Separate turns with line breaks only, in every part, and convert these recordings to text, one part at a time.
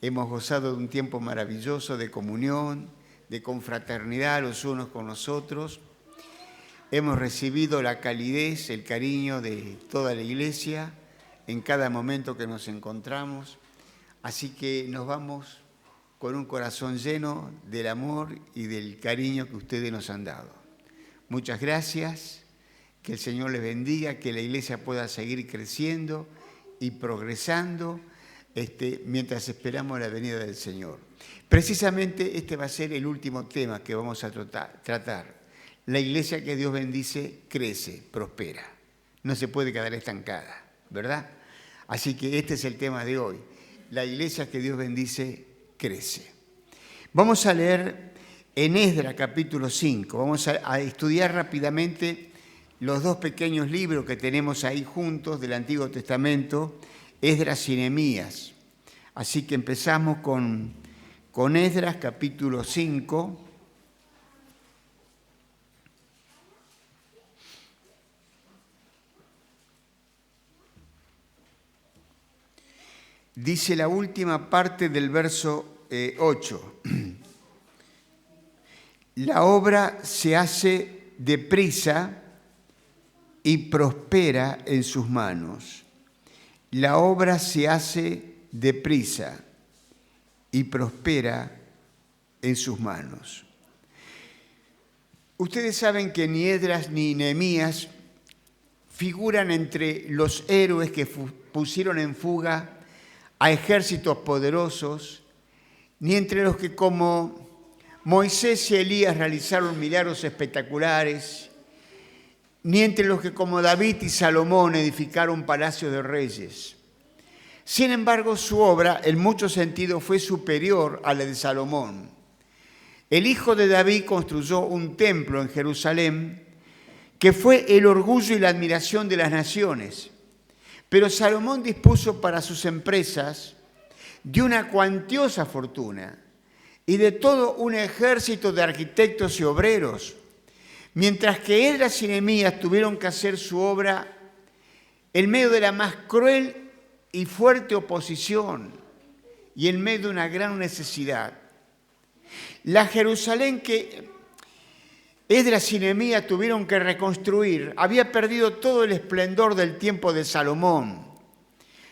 Hemos gozado de un tiempo maravilloso de comunión, de confraternidad los unos con los otros. Hemos recibido la calidez, el cariño de toda la iglesia en cada momento que nos encontramos. Así que nos vamos con un corazón lleno del amor y del cariño que ustedes nos han dado. Muchas gracias, que el Señor les bendiga, que la iglesia pueda seguir creciendo y progresando mientras esperamos la venida del Señor. Precisamente este va a ser el último tema que vamos a tratar. La iglesia que Dios bendice crece, prospera. No se puede quedar estancada, ¿verdad? Así que este es el tema de hoy. La iglesia que Dios bendice crece. Vamos a leer en Esdras capítulo 5. Vamos a estudiar rápidamente los dos pequeños libros que tenemos ahí juntos del Antiguo Testamento, Esdras y Nehemías. Así que empezamos con Esdras capítulo 5. Dice la última parte del verso 8. La obra se hace deprisa y prospera en sus manos. La obra se hace deprisa y prospera en sus manos. Ustedes saben que ni Esdras ni Nehemías figuran entre los héroes que pusieron en fuga a ejércitos poderosos, ni entre los que como Moisés y Elías realizaron milagros espectaculares, ni entre los que como David y Salomón edificaron palacios de reyes. Sin embargo, su obra en muchos sentidos fue superior a la de Salomón. El hijo de David construyó un templo en Jerusalén que fue el orgullo y la admiración de las naciones. Pero Salomón dispuso para sus empresas de una cuantiosa fortuna y de todo un ejército de arquitectos y obreros, mientras que Esdras y Nehemías tuvieron que hacer su obra en medio de la más cruel y fuerte oposición y en medio de una gran necesidad. La Jerusalén que Esdras y Nehemías tuvieron que reconstruir había perdido todo el esplendor del tiempo de Salomón.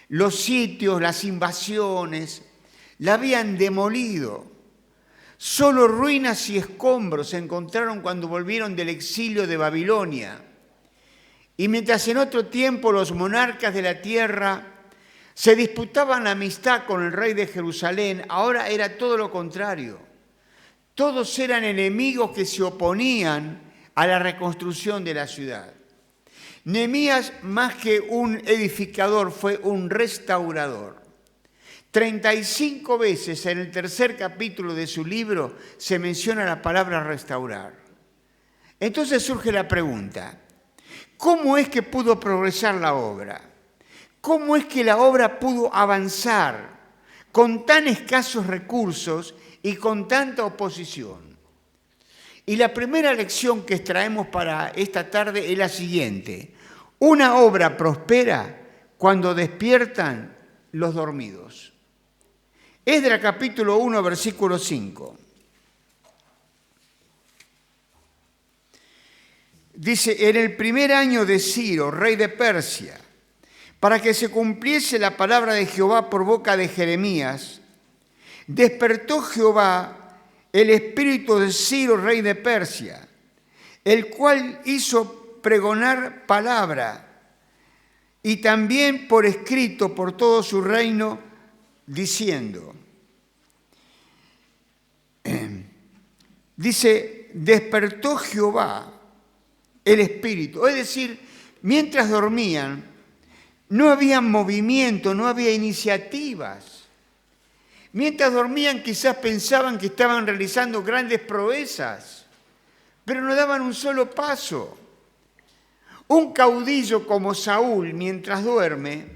Los sitios, las invasiones, la habían demolido. Solo ruinas y escombros se encontraron cuando volvieron del exilio de Babilonia. Y mientras en otro tiempo los monarcas de la tierra se disputaban la amistad con el rey de Jerusalén, ahora era todo lo contrario. Todos eran enemigos que se oponían a la reconstrucción de la ciudad. Nehemías, más que un edificador, fue un restaurador. 35 veces en el tercer capítulo de su libro se menciona la palabra restaurar. Entonces surge la pregunta, ¿cómo es que pudo progresar la obra? ¿Cómo es que la obra pudo avanzar con tan escasos recursos y con tanta oposición? Y la primera lección que extraemos para esta tarde es la siguiente. Una obra prospera cuando despiertan los dormidos. Esdras capítulo 1, versículo 5. Dice, en el primer año de Ciro, rey de Persia, para que se cumpliese la palabra de Jehová por boca de Jeremías, despertó Jehová el espíritu de Ciro, rey de Persia, el cual hizo pregonar palabra y también por escrito por todo su reino, diciendo, dice, despertó Jehová el espíritu, es decir, mientras dormían, no había movimiento, no había iniciativas. Mientras dormían quizás pensaban que estaban realizando grandes proezas, pero no daban un solo paso. Un caudillo como Saúl, mientras duerme,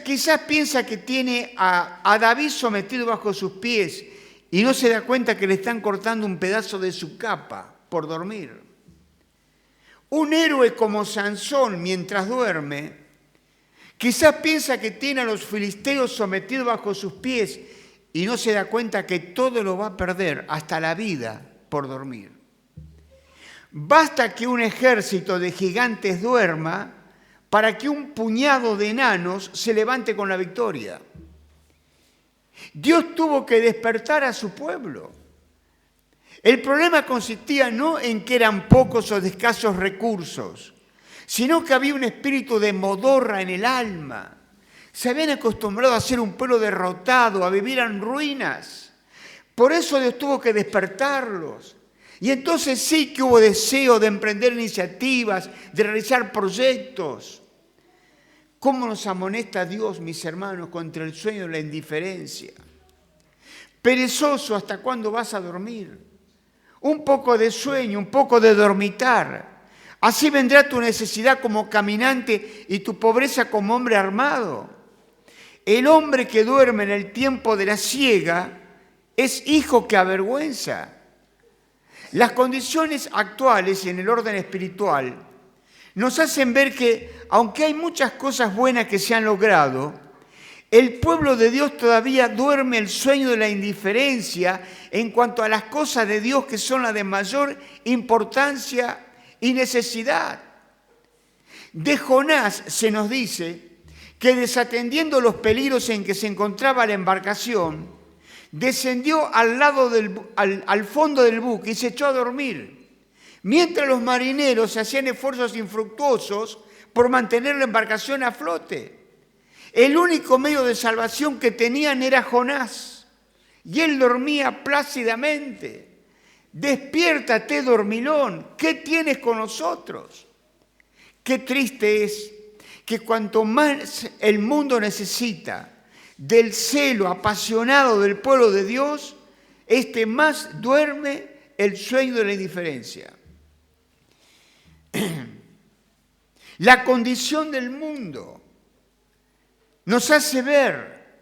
quizás piensa que tiene a David sometido bajo sus pies y no se da cuenta que le están cortando un pedazo de su capa por dormir. Un héroe como Sansón, mientras duerme, Quizás piensa que tiene a los filisteos sometidos bajo sus pies y no se da cuenta que todo lo va a perder, hasta la vida, por dormir. Basta que un ejército de gigantes duerma para que un puñado de enanos se levante con la victoria. Dios tuvo que despertar a su pueblo. El problema consistía no en que eran pocos o de escasos recursos, sino que había un espíritu de modorra en el alma. Se habían acostumbrado a ser un pueblo derrotado, a vivir en ruinas. Por eso Dios tuvo que despertarlos. Y entonces sí que hubo deseo de emprender iniciativas, de realizar proyectos. ¿Cómo nos amonesta Dios, mis hermanos, contra el sueño de la indiferencia? Perezoso, ¿hasta cuándo vas a dormir? Un poco de sueño, un poco de dormitar. Así vendrá tu necesidad como caminante y tu pobreza como hombre armado. El hombre que duerme en el tiempo de la siega es hijo que avergüenza. Las condiciones actuales en el orden espiritual nos hacen ver que, aunque hay muchas cosas buenas que se han logrado, el pueblo de Dios todavía duerme el sueño de la indiferencia en cuanto a las cosas de Dios que son las de mayor importancia y necesidad. De Jonás se nos dice que, desatendiendo los peligros en que se encontraba la embarcación, descendió al fondo del buque y se echó a dormir, mientras los marineros hacían esfuerzos infructuosos por mantener la embarcación a flote. El único medio de salvación que tenían era Jonás, y él dormía plácidamente. Despiértate, dormilón, ¿qué tienes con nosotros? Qué triste es que cuanto más el mundo necesita del celo apasionado del pueblo de Dios, más duerme el sueño de la indiferencia. La condición del mundo nos hace ver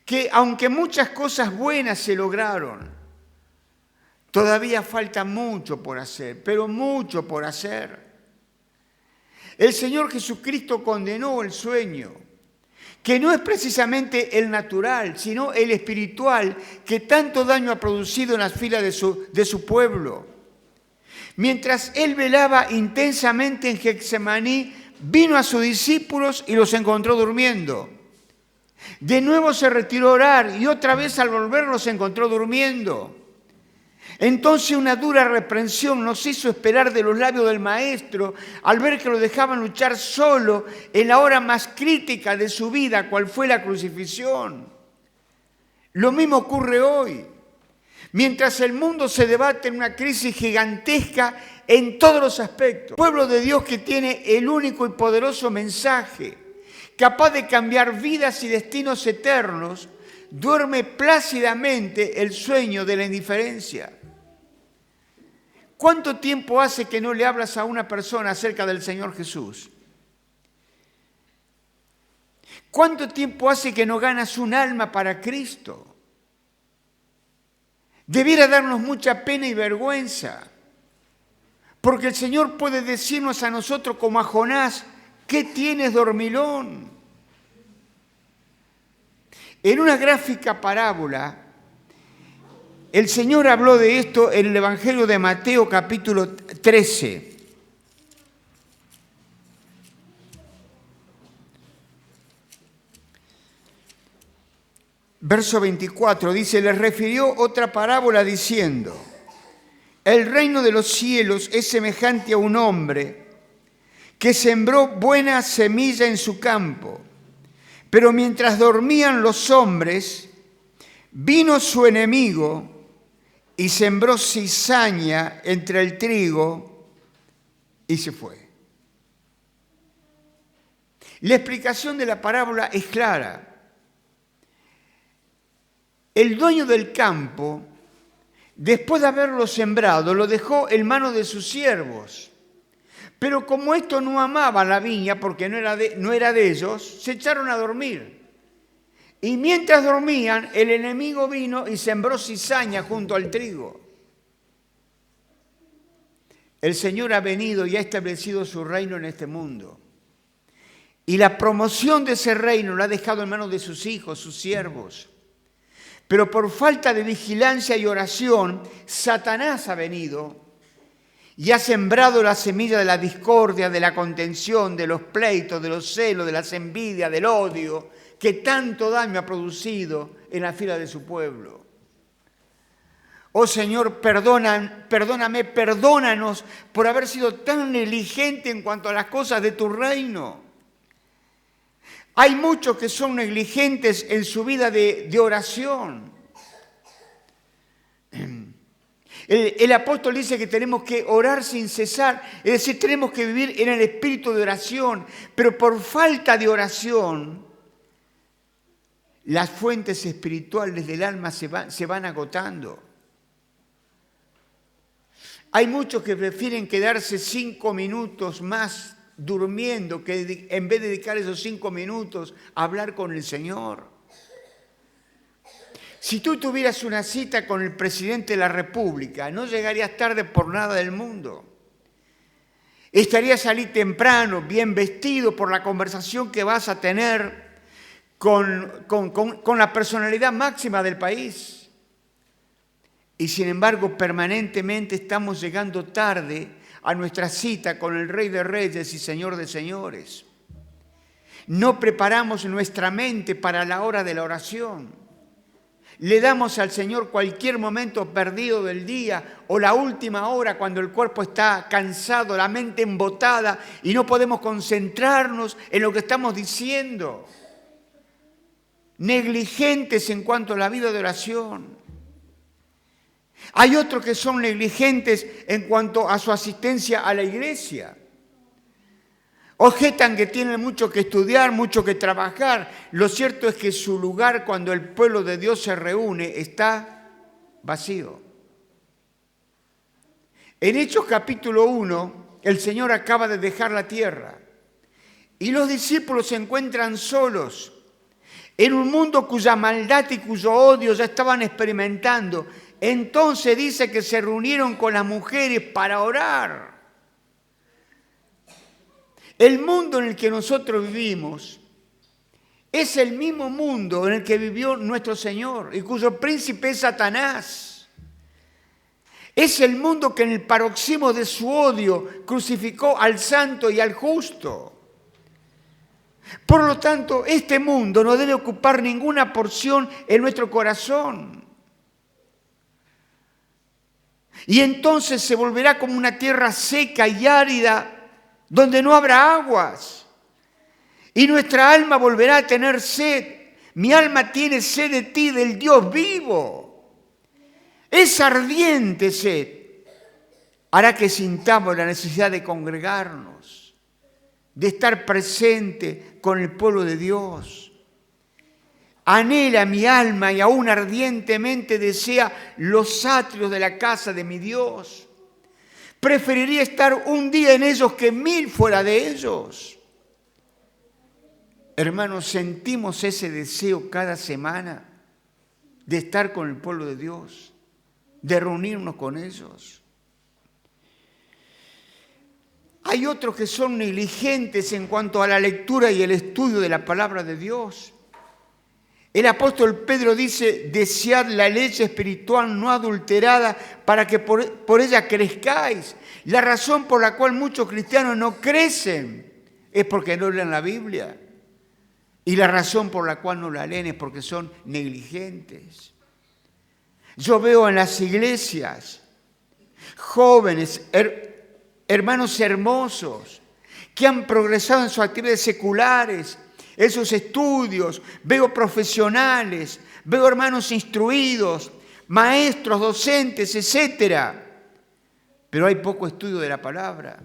que, aunque muchas cosas buenas se lograron, todavía falta mucho por hacer, pero mucho por hacer. El Señor Jesucristo condenó el sueño, que no es precisamente el natural, sino el espiritual, que tanto daño ha producido en las filas de su pueblo. Mientras Él velaba intensamente en Getsemaní, vino a sus discípulos y los encontró durmiendo. De nuevo se retiró a orar y otra vez al volver los encontró durmiendo. Entonces una dura reprensión nos hizo esperar de los labios del Maestro al ver que lo dejaban luchar solo en la hora más crítica de su vida, cual fue la crucifixión. Lo mismo ocurre hoy. Mientras el mundo se debate en una crisis gigantesca en todos los aspectos, el pueblo de Dios, que tiene el único y poderoso mensaje, capaz de cambiar vidas y destinos eternos, duerme plácidamente el sueño de la indiferencia. ¿Cuánto tiempo hace que no le hablas a una persona acerca del Señor Jesús? ¿Cuánto tiempo hace que no ganas un alma para Cristo? Debiera darnos mucha pena y vergüenza, porque el Señor puede decirnos a nosotros como a Jonás: ¿qué tienes, dormilón? En una gráfica parábola, el Señor habló de esto en el Evangelio de Mateo, capítulo 13. Verso 24 dice: les refirió otra parábola diciendo: el reino de los cielos es semejante a un hombre que sembró buena semilla en su campo. Pero mientras dormían los hombres, vino su enemigo y sembró cizaña entre el trigo y se fue. La explicación de la parábola es clara. El dueño del campo, después de haberlo sembrado, lo dejó en manos de sus siervos. Pero como estos no amaban la viña, porque no era de ellos, se echaron a dormir. Y mientras dormían, el enemigo vino y sembró cizaña junto al trigo. El Señor ha venido y ha establecido su reino en este mundo. Y la promoción de ese reino lo ha dejado en manos de sus hijos, sus siervos. Pero por falta de vigilancia y oración, Satanás ha venido y ha sembrado la semilla de la discordia, de la contención, de los pleitos, de los celos, de las envidias, del odio, que tanto daño ha producido en la fila de su pueblo. Oh Señor, perdónanos por haber sido tan negligente en cuanto a las cosas de tu reino. Hay muchos que son negligentes en su vida de oración. El apóstol dice que tenemos que orar sin cesar, es decir, tenemos que vivir en el espíritu de oración, pero por falta de oración, las fuentes espirituales del alma se van agotando. Hay muchos que prefieren quedarse 5 minutos más durmiendo que en vez de dedicar esos 5 minutos a hablar con el Señor. Si tú tuvieras una cita con el presidente de la República, no llegarías tarde por nada del mundo. Estarías allí temprano, bien vestido por la conversación que vas a tener con la personalidad máxima del país. Y sin embargo, permanentemente estamos llegando tarde a nuestra cita con el Rey de Reyes y Señor de Señores. No preparamos nuestra mente para la hora de la oración. Le damos al Señor cualquier momento perdido del día o la última hora cuando el cuerpo está cansado, la mente embotada y no podemos concentrarnos en lo que estamos diciendo. Negligentes en cuanto a la vida de oración. Hay otros que son negligentes en cuanto a su asistencia a la iglesia. Objetan que tienen mucho que estudiar, mucho que trabajar. Lo cierto es que su lugar cuando el pueblo de Dios se reúne está vacío. En Hechos capítulo 1, el Señor acaba de dejar la tierra y los discípulos se encuentran solos en un mundo cuya maldad y cuyo odio ya estaban experimentando. Entonces dice que se reunieron con las mujeres para orar. El mundo en el que nosotros vivimos es el mismo mundo en el que vivió nuestro Señor y cuyo príncipe es Satanás. Es el mundo que en el paroxismo de su odio crucificó al santo y al justo. Por lo tanto, este mundo no debe ocupar ninguna porción en nuestro corazón. Y entonces se volverá como una tierra seca y árida donde no habrá aguas. Y nuestra alma volverá a tener sed. Mi alma tiene sed de ti, del Dios vivo. Esa ardiente sed hará que sintamos la necesidad de congregarnos, de estar presente con el pueblo de Dios. Anhela mi alma y aún ardientemente desea los atrios de la casa de mi Dios. Preferiría estar un día en ellos que 1000 fuera de ellos. Hermanos, sentimos ese deseo cada semana de estar con el pueblo de Dios, de reunirnos con ellos. Hay otros que son negligentes en cuanto a la lectura y el estudio de la palabra de Dios. El apóstol Pedro dice, desead la leche espiritual no adulterada para que por ella crezcáis. La razón por la cual muchos cristianos no crecen es porque no leen la Biblia. Y la razón por la cual no la leen es porque son negligentes. Yo veo en las iglesias jóvenes, hermanos hermosos, que han progresado en sus actividades seculares, en sus estudios, veo profesionales, veo hermanos instruidos, maestros, docentes, etc. Pero hay poco estudio de la palabra.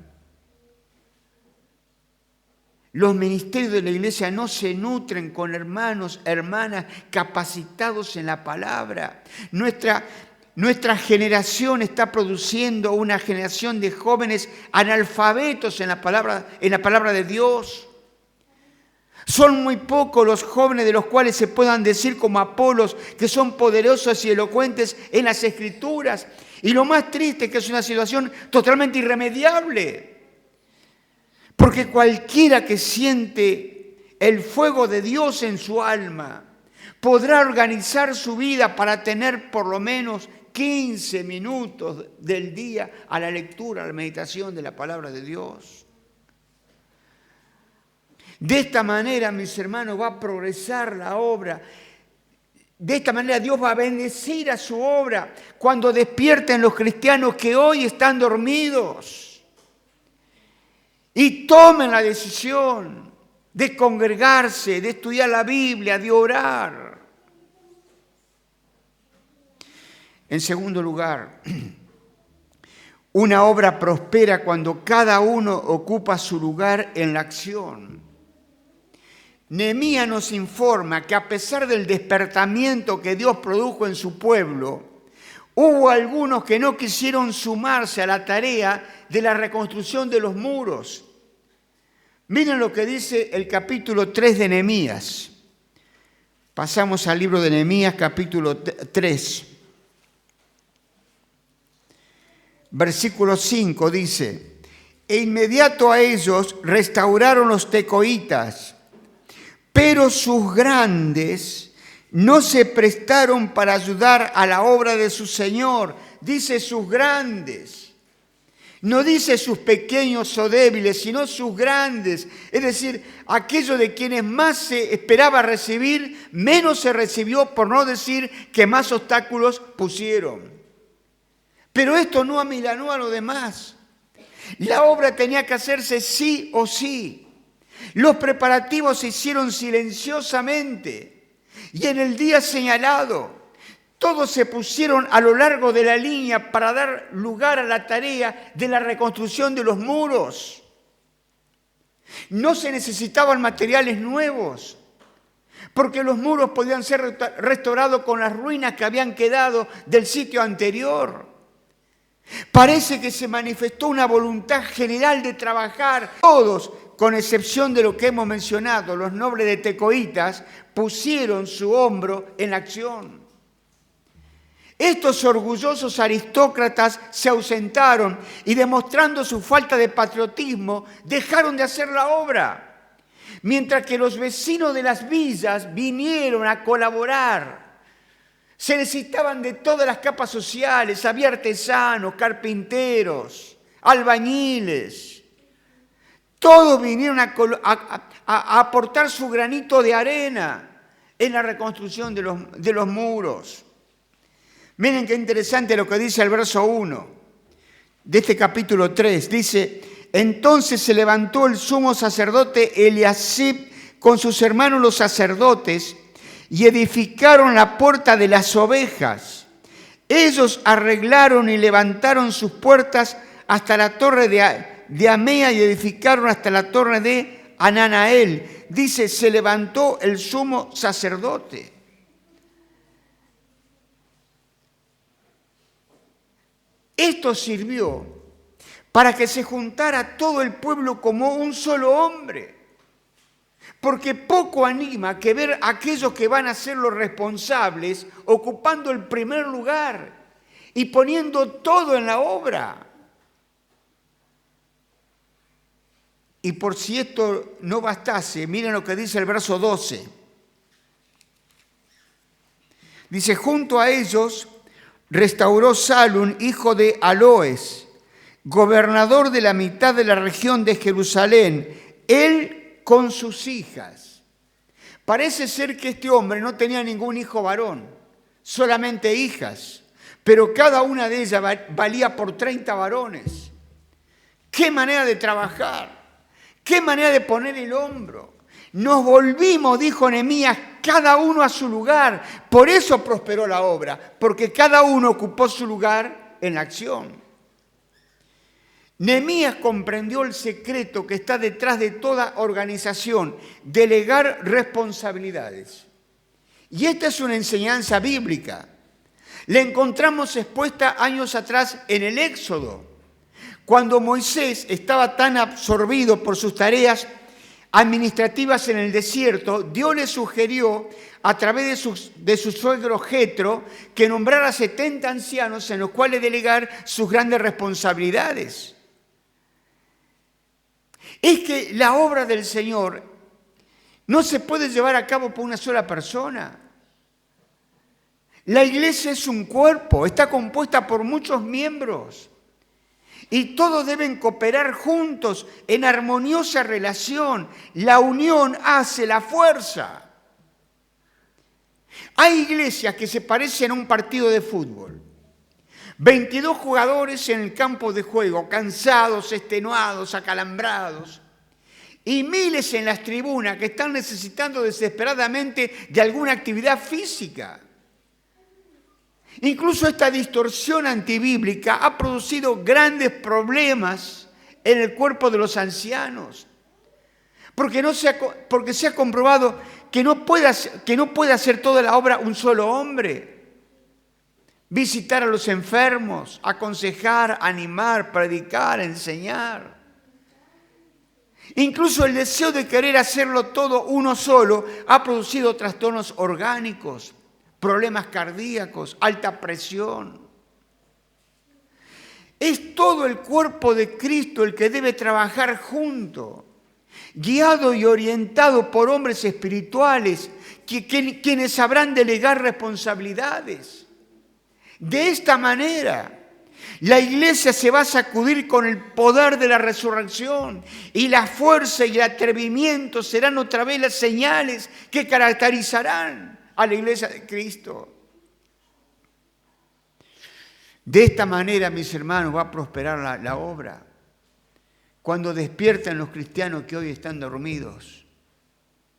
Los ministerios de la iglesia no se nutren con hermanos, hermanas capacitados en la palabra. Nuestra generación está produciendo una generación de jóvenes analfabetos en la palabra de Dios. Son muy pocos los jóvenes de los cuales se puedan decir como Apolos que son poderosos y elocuentes en las Escrituras. Y lo más triste es que es una situación totalmente irremediable. Porque cualquiera que siente el fuego de Dios en su alma, podrá organizar su vida para tener por lo menos 15 minutos del día a la lectura, a la meditación de la palabra de Dios. De esta manera, mis hermanos, va a progresar la obra. De esta manera Dios va a bendecir a su obra cuando despierten los cristianos que hoy están dormidos y tomen la decisión de congregarse, de estudiar la Biblia, de orar. En segundo lugar, una obra prospera cuando cada uno ocupa su lugar en la acción. Nehemías nos informa que a pesar del despertamiento que Dios produjo en su pueblo, hubo algunos que no quisieron sumarse a la tarea de la reconstrucción de los muros. Miren lo que dice el capítulo 3 de Nehemías. Pasamos al libro de Nehemías, capítulo 3. Versículo 5 dice: e inmediato a ellos restauraron los tecoitas, pero sus grandes no se prestaron para ayudar a la obra de su Señor. Dice sus grandes. No dice sus pequeños o débiles, sino sus grandes. Es decir, aquello de quienes más se esperaba recibir, menos se recibió, por no decir que más obstáculos pusieron. Pero esto no amilanó a lo demás. La obra tenía que hacerse sí o sí. Los preparativos se hicieron silenciosamente y en el día señalado todos se pusieron a lo largo de la línea para dar lugar a la tarea de la reconstrucción de los muros. No se necesitaban materiales nuevos, porque los muros podían ser restaurados con las ruinas que habían quedado del sitio anterior. Parece que se manifestó una voluntad general de trabajar. Todos, con excepción de lo que hemos mencionado, los nobles de tecoitas, pusieron su hombro en la acción. Estos orgullosos aristócratas se ausentaron y, demostrando su falta de patriotismo, dejaron de hacer la obra, mientras que los vecinos de las villas vinieron a colaborar. Se necesitaban de todas las capas sociales, había artesanos, carpinteros, albañiles. Todos vinieron a aportar su granito de arena en la reconstrucción de los muros. Miren qué interesante lo que dice el verso 1 de este capítulo 3. Dice: entonces se levantó el sumo sacerdote Eliasib con sus hermanos los sacerdotes y edificaron la puerta de las ovejas. Ellos arreglaron y levantaron sus puertas hasta la torre de Amea y edificaron hasta la torre de Ananael. Dice, se levantó el sumo sacerdote. Esto sirvió para que se juntara todo el pueblo como un solo hombre. Porque poco anima que ver a aquellos que van a ser los responsables ocupando el primer lugar y poniendo todo en la obra. Y por si esto no bastase, miren lo que dice el verso 12. Dice, junto a ellos restauró Salum, hijo de Aloes, gobernador de la mitad de la región de Jerusalén, él con sus hijas. Parece ser que este hombre no tenía ningún hijo varón, solamente hijas, pero cada una de ellas valía por 30 varones. ¡Qué manera de trabajar! ¡Qué manera de poner el hombro! Nos volvimos, dijo Nehemías, cada uno a su lugar. Por eso prosperó la obra, porque cada uno ocupó su lugar en la acción. Nehemías comprendió el secreto que está detrás de toda organización: delegar responsabilidades. Y esta es una enseñanza bíblica. La encontramos expuesta años atrás en el Éxodo, cuando Moisés estaba tan absorbido por sus tareas administrativas en el desierto. Dios le sugirió, a través de su suegro Jetro, que nombrara 70 ancianos en los cuales delegar sus grandes responsabilidades. Es que la obra del Señor No se puede llevar a cabo por una sola persona. La iglesia es un cuerpo, está compuesta por muchos miembros y todos deben cooperar juntos en armoniosa relación. La unión hace la fuerza. Hay iglesias que se parecen a un partido de fútbol. 22 jugadores en el campo de juego, cansados, extenuados, acalambrados, y miles en las tribunas que están necesitando desesperadamente de alguna actividad física. Incluso esta distorsión antibíblica ha producido grandes problemas en el cuerpo de los ancianos, porque se ha comprobado que no puede hacer toda la obra un solo hombre. Visitar a los enfermos, aconsejar, animar, predicar, enseñar. Incluso el deseo de querer hacerlo todo uno solo ha producido trastornos orgánicos, problemas cardíacos, alta presión. Es todo el cuerpo de Cristo el que debe trabajar junto, guiado y orientado por hombres espirituales, quienes sabrán delegar responsabilidades. De esta manera, la iglesia se va a sacudir con el poder de la resurrección y la fuerza y el atrevimiento serán otra vez las señales que caracterizarán a la iglesia de Cristo. De esta manera, mis hermanos, va a prosperar la obra. Cuando despiertan los cristianos que hoy están dormidos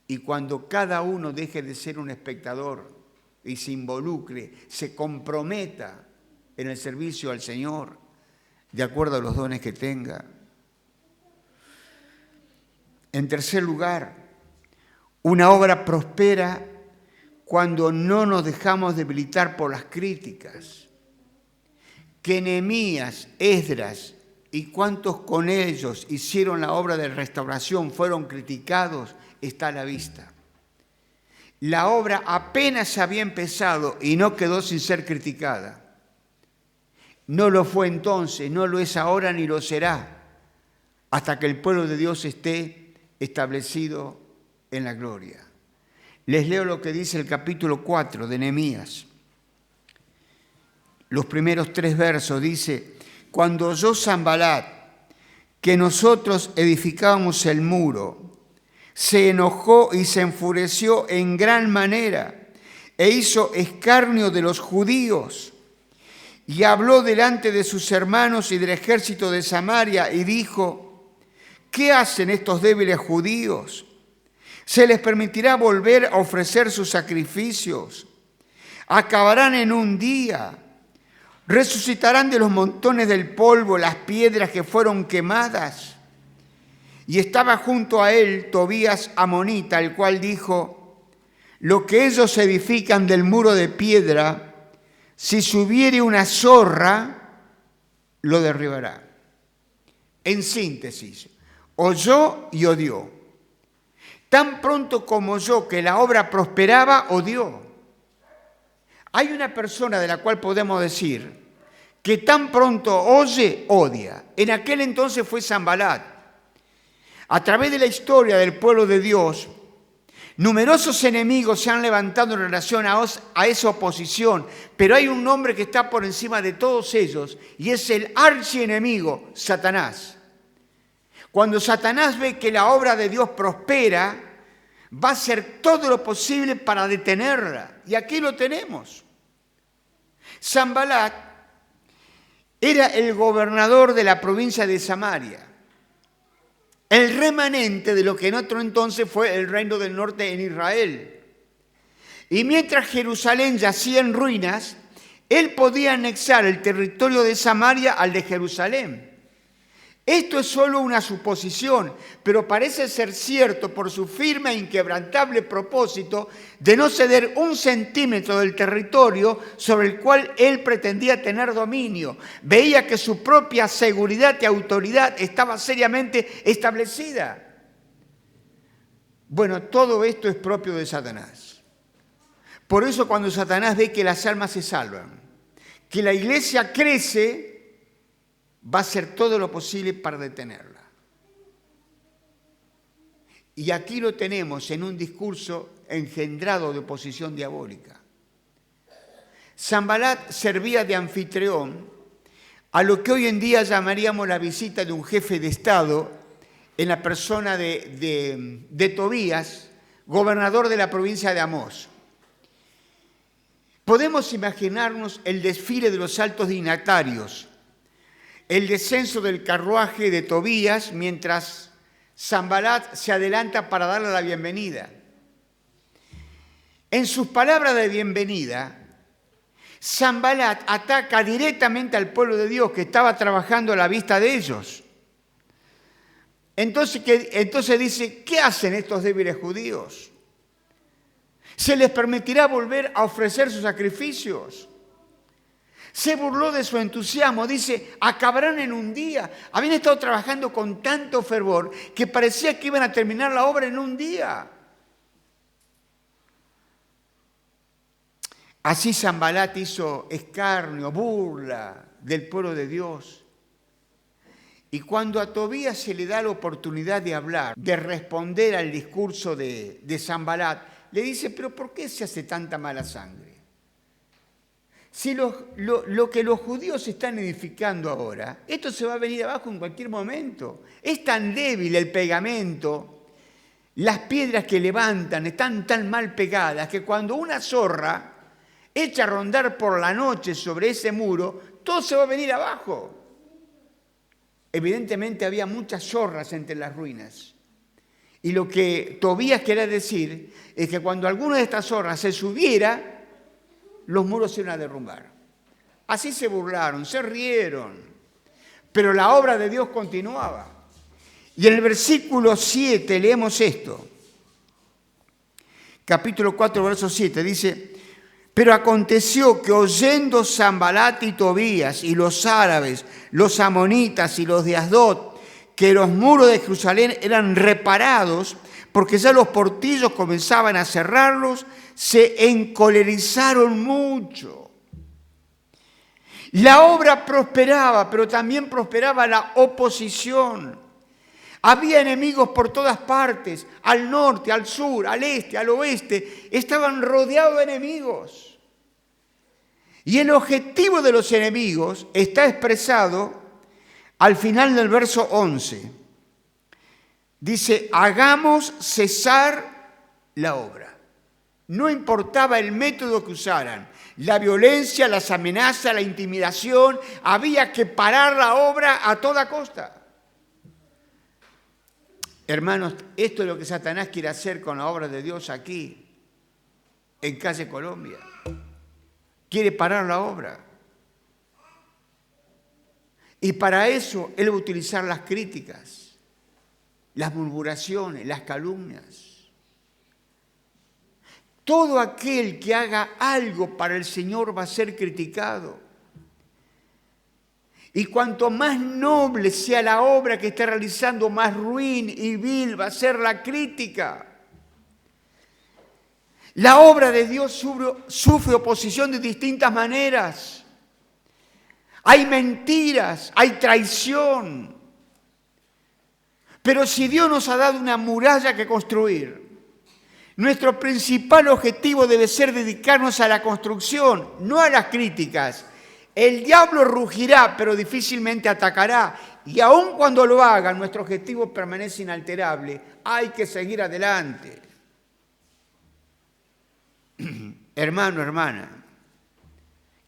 y cuando cada uno deje de ser un espectador y se involucre, se comprometa en el servicio al Señor, de acuerdo a los dones que tenga. En tercer lugar, una obra prospera cuando no nos dejamos debilitar por las críticas. Que Nehemías, Esdras y cuantos con ellos hicieron la obra de restauración fueron criticados, está a la vista. La obra apenas había empezado y no quedó sin ser criticada. No lo fue entonces, no lo es ahora ni lo será, hasta que el pueblo de Dios esté establecido en la gloria. Les leo lo que dice el capítulo 4 de Nehemías. Los primeros 3 versos dice: cuando oyó Sanbalat que nosotros edificábamos el muro, se enojó y se enfureció en gran manera e hizo escarnio de los judíos y habló delante de sus hermanos y del ejército de Samaria y dijo: ¿qué hacen estos débiles judíos? ¿Se les permitirá volver a ofrecer sus sacrificios? Acabarán en un día. Resucitarán de los montones del polvo las piedras que fueron quemadas. Y estaba junto a él Tobías amonita, el cual dijo: lo que ellos edifican del muro de piedra, si subiere una zorra, lo derribará. En síntesis, oyó y odió. Tan pronto como oyó que la obra prosperaba, odió. Hay una persona de la cual podemos decir que tan pronto oye, odia. En aquel entonces fue Sanbalat. A través de la historia del pueblo de Dios, numerosos enemigos se han levantado en relación a esa oposición, pero hay un nombre que está por encima de todos ellos y es el archienemigo, Satanás. Cuando Satanás ve que la obra de Dios prospera, va a hacer todo lo posible para detenerla. Y aquí lo tenemos. Sanbalat era el gobernador de la provincia de Samaria, el remanente de lo que en otro entonces fue el reino del norte en Israel. Y mientras Jerusalén yacía en ruinas, él podía anexar el territorio de Samaria al de Jerusalén. Esto es solo una suposición, pero parece ser cierto por su firme e inquebrantable propósito de no ceder 1 centímetro del territorio sobre el cual él pretendía tener dominio. Veía que su propia seguridad y autoridad estaba seriamente establecida. Bueno, todo esto es propio de Satanás. Por eso cuando Satanás ve que las almas se salvan, que la iglesia crece, va a hacer todo lo posible para detenerla. Y aquí lo tenemos en un discurso engendrado de oposición diabólica. Sanbalat servía de anfitrión a lo que hoy en día llamaríamos la visita de un jefe de Estado en la persona de Tobías, gobernador de la provincia de Amós. Podemos imaginarnos el desfile de los altos dignatarios, el descenso del carruaje de Tobías mientras Sanbalat se adelanta para darle la bienvenida. En sus palabras de bienvenida, Sanbalat ataca directamente al pueblo de Dios que estaba trabajando a la vista de ellos. Entonces dice, ¿qué hacen estos débiles judíos? ¿Se les permitirá volver a ofrecer sus sacrificios? Se burló de su entusiasmo, dice, acabarán en un día. Habían estado trabajando con tanto fervor que parecía que iban a terminar la obra en un día. Así Sanbalat hizo escarnio, burla del pueblo de Dios. Y cuando a Tobías se le da la oportunidad de hablar, de responder al discurso de Sanbalat, le dice, pero ¿por qué se hace tanta mala sangre? Si lo que los judíos están edificando ahora, esto se va a venir abajo en cualquier momento. Es tan débil el pegamento, las piedras que levantan están tan mal pegadas que cuando una zorra echa a rondar por la noche sobre ese muro, todo se va a venir abajo. Evidentemente había muchas zorras entre las ruinas. Y lo que Tobías quería decir es que cuando alguna de estas zorras se subiera, los muros se iban a derrumbar. Así se burlaron, se rieron, pero la obra de Dios continuaba. Y en el versículo 7 leemos esto. Capítulo 4, verso 7, dice, pero aconteció que oyendo Sanbalat y Tobías y los árabes, los amonitas y los de Asdod, que los muros de Jerusalén eran reparados, porque ya los portillos comenzaban a cerrarlos, se encolerizaron mucho. La obra prosperaba, pero también prosperaba la oposición. Había enemigos por todas partes, al norte, al sur, al este, al oeste, estaban rodeados de enemigos. Y el objetivo de los enemigos está expresado al final del verso 11. Dice, hagamos cesar la obra. No importaba el método que usaran, la violencia, las amenazas, la intimidación, había que parar la obra a toda costa. Hermanos, esto es lo que Satanás quiere hacer con la obra de Dios aquí, en Calle Colombia. Quiere parar la obra. Y para eso él va a utilizar las críticas, las murmuraciones, las calumnias. Todo aquel que haga algo para el Señor va a ser criticado. Y cuanto más noble sea la obra que está realizando, más ruin y vil va a ser la crítica. La obra de Dios sufre oposición de distintas maneras. Hay mentiras, hay traición. Pero si Dios nos ha dado una muralla que construir, nuestro principal objetivo debe ser dedicarnos a la construcción, no a las críticas. El diablo rugirá, pero difícilmente atacará. Y aun cuando lo haga, nuestro objetivo permanece inalterable. Hay que seguir adelante. Hermano, hermana,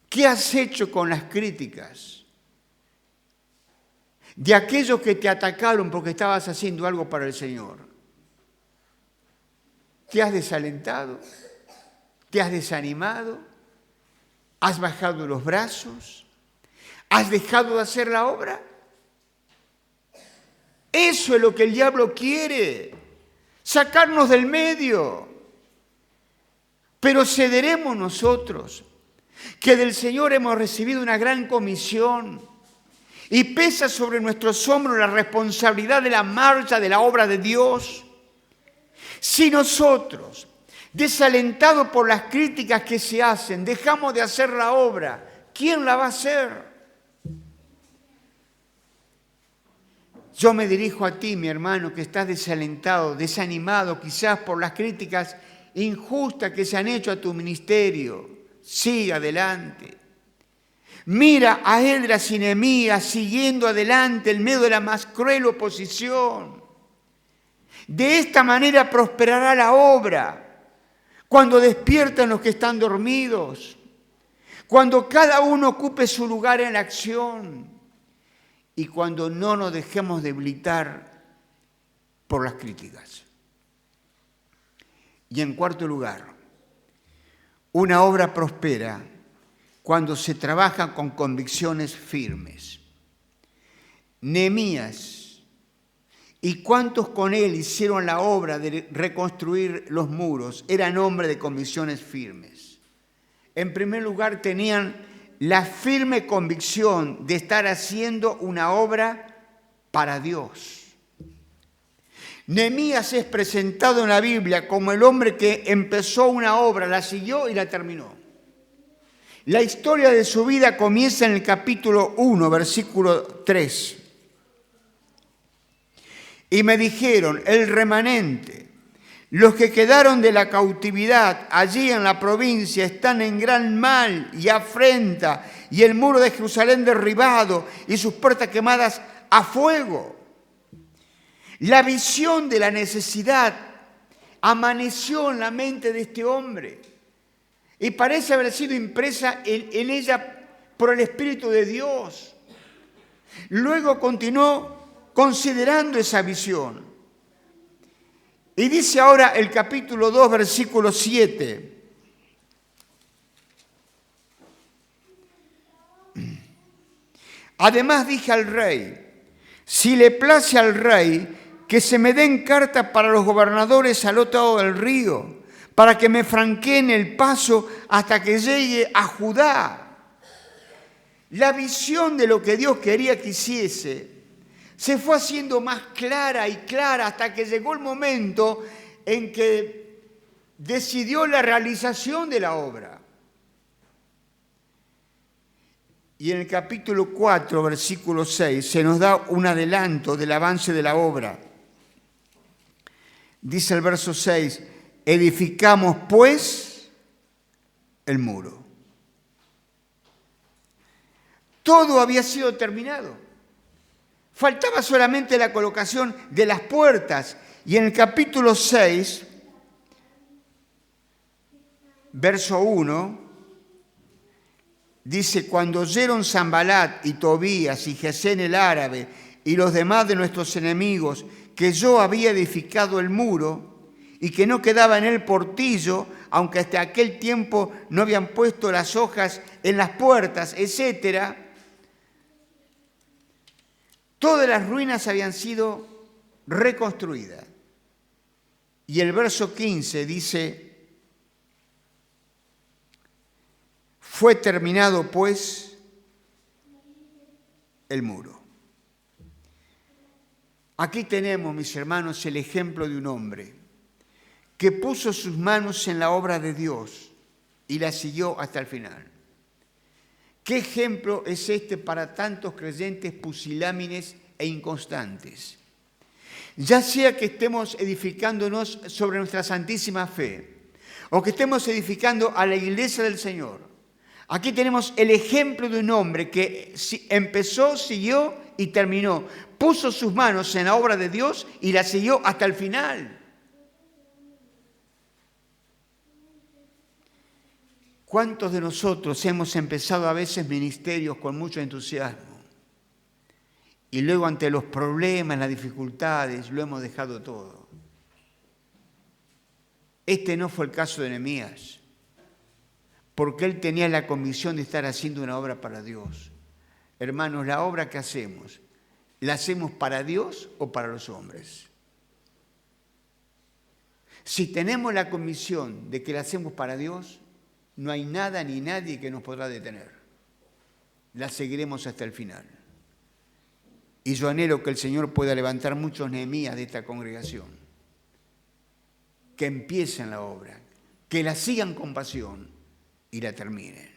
¿qué has hecho con las críticas de aquellos que te atacaron porque estabas haciendo algo para el Señor? ¿Te has desalentado? ¿Te has desanimado? ¿Has bajado los brazos? ¿Has dejado de hacer la obra? Eso es lo que el diablo quiere, sacarnos del medio. Pero cederemos nosotros, que del Señor hemos recibido una gran comisión y pesa sobre nuestros hombros la responsabilidad de la marcha de la obra de Dios. Si nosotros, desalentados por las críticas que se hacen, dejamos de hacer la obra, ¿quién la va a hacer? Yo me dirijo a ti, mi hermano, que estás desalentado, desanimado quizás por las críticas injustas que se han hecho a tu ministerio. Sigue adelante. Mira a Esdras y Nehemías siguiendo adelante en medio de la más cruel oposición. De esta manera prosperará la obra cuando despiertan los que están dormidos, cuando cada uno ocupe su lugar en la acción y cuando no nos dejemos debilitar por las críticas. Y en cuarto lugar, una obra prospera cuando se trabaja con convicciones firmes. Nehemías y cuantos con él hicieron la obra de reconstruir los muros eran hombres de convicciones firmes. En primer lugar, tenían la firme convicción de estar haciendo una obra para Dios. Nehemías es presentado en la Biblia como el hombre que empezó una obra, la siguió y la terminó. La historia de su vida comienza en el capítulo 1, versículo 3. Y me dijeron, el remanente, los que quedaron de la cautividad allí en la provincia están en gran mal y afrenta, y el muro de Jerusalén derribado y sus puertas quemadas a fuego. La visión de la necesidad amaneció en la mente de este hombre. Y parece haber sido impresa en ella por el Espíritu de Dios. Luego continuó considerando esa visión. Y dice ahora el capítulo 2, versículo 7. Además dije al rey, si le place al rey, que se me den cartas para los gobernadores al otro lado del río, para que me franqueen el paso hasta que llegue a Judá. La visión de lo que Dios quería que hiciese se fue haciendo más clara y clara hasta que llegó el momento en que decidió la realización de la obra. Y en el capítulo 4, versículo 6, se nos da un adelanto del avance de la obra. Dice el verso 6, edificamos pues el muro. Todo había sido terminado. Faltaba solamente la colocación de las puertas. Y en el capítulo 6, verso 1, dice, cuando oyeron Sanbalat y Tobías y Gesén el árabe y los demás de nuestros enemigos que yo había edificado el muro, y que no quedaba en él portillo, aunque hasta aquel tiempo no habían puesto las hojas en las puertas, etc. Todas las ruinas habían sido reconstruidas. Y el verso 15 dice, fue terminado pues el muro. Aquí tenemos, mis hermanos, el ejemplo de un hombre que puso sus manos en la obra de Dios y la siguió hasta el final. ¿Qué ejemplo es este para tantos creyentes pusilámines e inconstantes? Ya sea que estemos edificándonos sobre nuestra santísima fe o que estemos edificando a la iglesia del Señor, aquí tenemos el ejemplo de un hombre que empezó, siguió y terminó. Puso sus manos en la obra de Dios y la siguió hasta el final. ¿Cuántos de nosotros hemos empezado a veces ministerios con mucho entusiasmo y luego ante los problemas, las dificultades, lo hemos dejado todo? Este no fue el caso de Nehemías, porque él tenía la convicción de estar haciendo una obra para Dios. Hermanos, la obra que hacemos, ¿la hacemos para Dios o para los hombres? Si tenemos la convicción de que la hacemos para Dios, no hay nada ni nadie que nos podrá detener. La seguiremos hasta el final. Y yo anhelo que el Señor pueda levantar muchos Nehemías de esta congregación, que empiecen la obra, que la sigan con pasión y la terminen.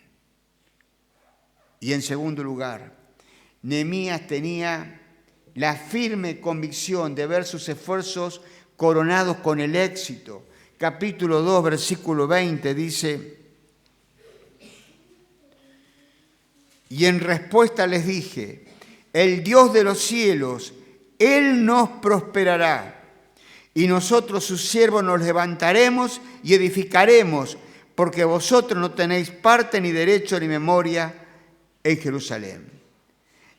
Y en segundo lugar, Nehemías tenía la firme convicción de ver sus esfuerzos coronados con el éxito. Capítulo 2, versículo 20 dice: y en respuesta les dije, el Dios de los cielos, Él nos prosperará, y nosotros sus siervos nos levantaremos y edificaremos, porque vosotros no tenéis parte ni derecho ni memoria en Jerusalén.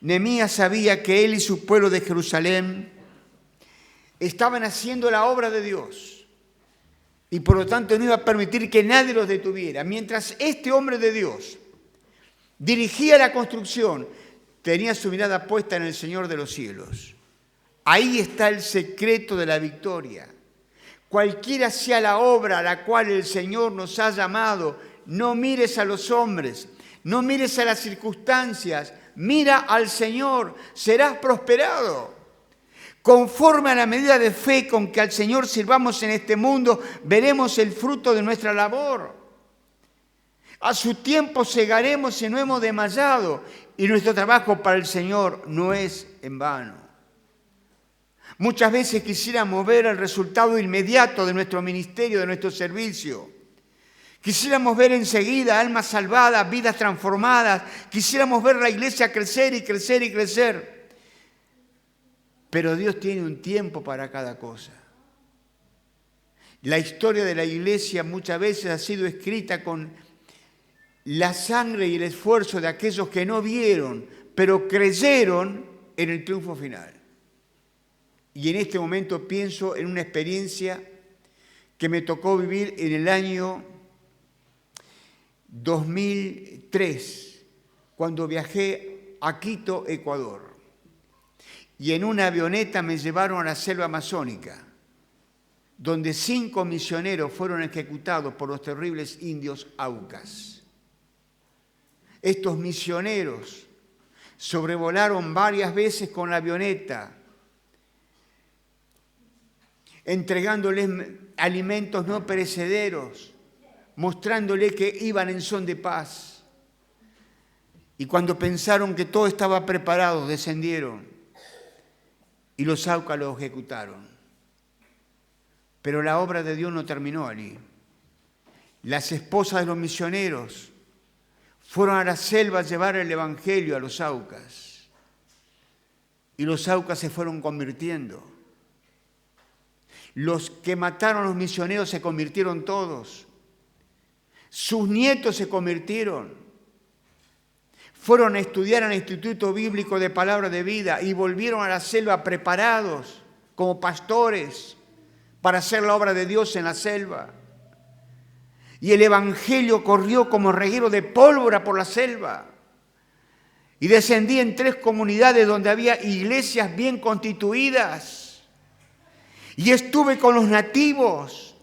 Nehemías sabía que él y su pueblo de Jerusalén estaban haciendo la obra de Dios y por lo tanto no iba a permitir que nadie los detuviera. Mientras este hombre de Dios dirigía la construcción, tenía su mirada puesta en el Señor de los cielos. Ahí está el secreto de la victoria. Cualquiera sea la obra a la cual el Señor nos ha llamado, no mires a los hombres, no mires a las circunstancias, mira al Señor, serás prosperado. Conforme a la medida de fe con que al Señor sirvamos en este mundo, veremos el fruto de nuestra labor. A su tiempo segaremos si no hemos desmayado, y nuestro trabajo para el Señor no es en vano. Muchas veces quisiéramos ver el resultado inmediato de nuestro ministerio, de nuestro servicio. Quisiéramos ver enseguida almas salvadas, vidas transformadas. Quisiéramos ver la iglesia crecer y crecer y crecer. Pero Dios tiene un tiempo para cada cosa. La historia de la iglesia muchas veces ha sido escrita con la sangre y el esfuerzo de aquellos que no vieron, pero creyeron en el triunfo final. Y en este momento pienso en una experiencia que me tocó vivir en el año 2003, cuando viajé a Quito, Ecuador. Y en una avioneta me llevaron a la selva amazónica, donde 5 misioneros fueron ejecutados por los terribles indios Aucas. Estos misioneros sobrevolaron varias veces con la avioneta, entregándoles alimentos no perecederos, mostrándoles que iban en son de paz. Y cuando pensaron que todo estaba preparado, descendieron y los Aucas los ejecutaron. Pero la obra de Dios no terminó allí. Las esposas de los misioneros fueron a la selva a llevar el evangelio a los Aucas. Y los Aucas se fueron convirtiendo. Los que mataron a los misioneros se convirtieron todos. Sus nietos se convirtieron. Fueron a estudiar al Instituto Bíblico de Palabra de Vida y volvieron a la selva preparados como pastores para hacer la obra de Dios en la selva. Y el evangelio corrió como reguero de pólvora por la selva. Y descendí en 3 comunidades donde había iglesias bien constituidas. Y estuve con los nativos,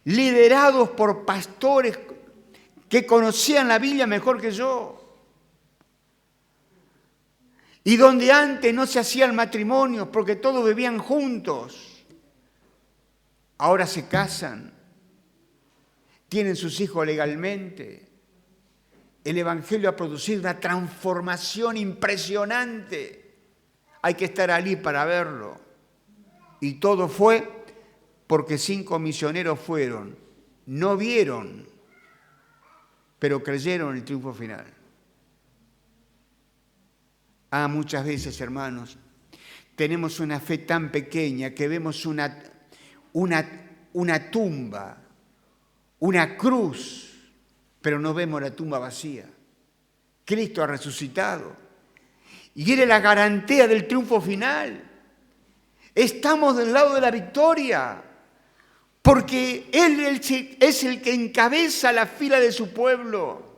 liderados por pastores que conocían la Biblia mejor que yo. Y donde antes no se hacían matrimonios porque todos vivían juntos, ahora se casan, tienen sus hijos legalmente. El evangelio ha producido una transformación impresionante. Hay que estar allí para verlo. Y todo fue porque 5 misioneros fueron, no vieron, pero creyeron en el triunfo final. Muchas veces, hermanos, tenemos una fe tan pequeña que vemos una tumba, una cruz, pero no vemos la tumba vacía. Cristo ha resucitado y era la garantía del triunfo final. Estamos del lado de la victoria, porque Él es el que encabeza la fila de su pueblo.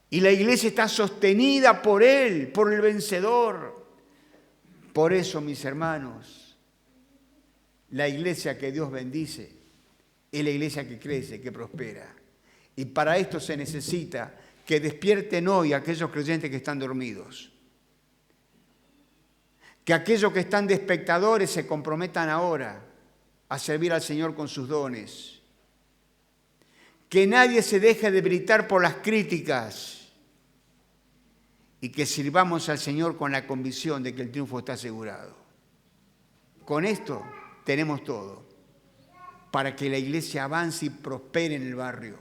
Y la iglesia está sostenida por Él, por el vencedor. Por eso, mis hermanos, la iglesia que Dios bendice es la iglesia que crece, que prospera. Y para esto se necesita que despierten hoy aquellos creyentes que están dormidos. Que aquellos que están de espectadores se comprometan ahora a servir al Señor con sus dones. Que nadie se deje debilitar por las críticas. y que sirvamos al Señor con la convicción de que el triunfo está asegurado. Con esto tenemos todo para que la iglesia avance y prospere en el barrio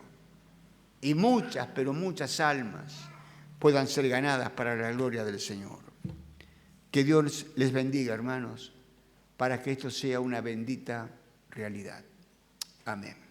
y muchas, pero muchas almas puedan ser ganadas para la gloria del Señor. Que Dios les bendiga, hermanos, para que esto sea una bendita realidad. Amén.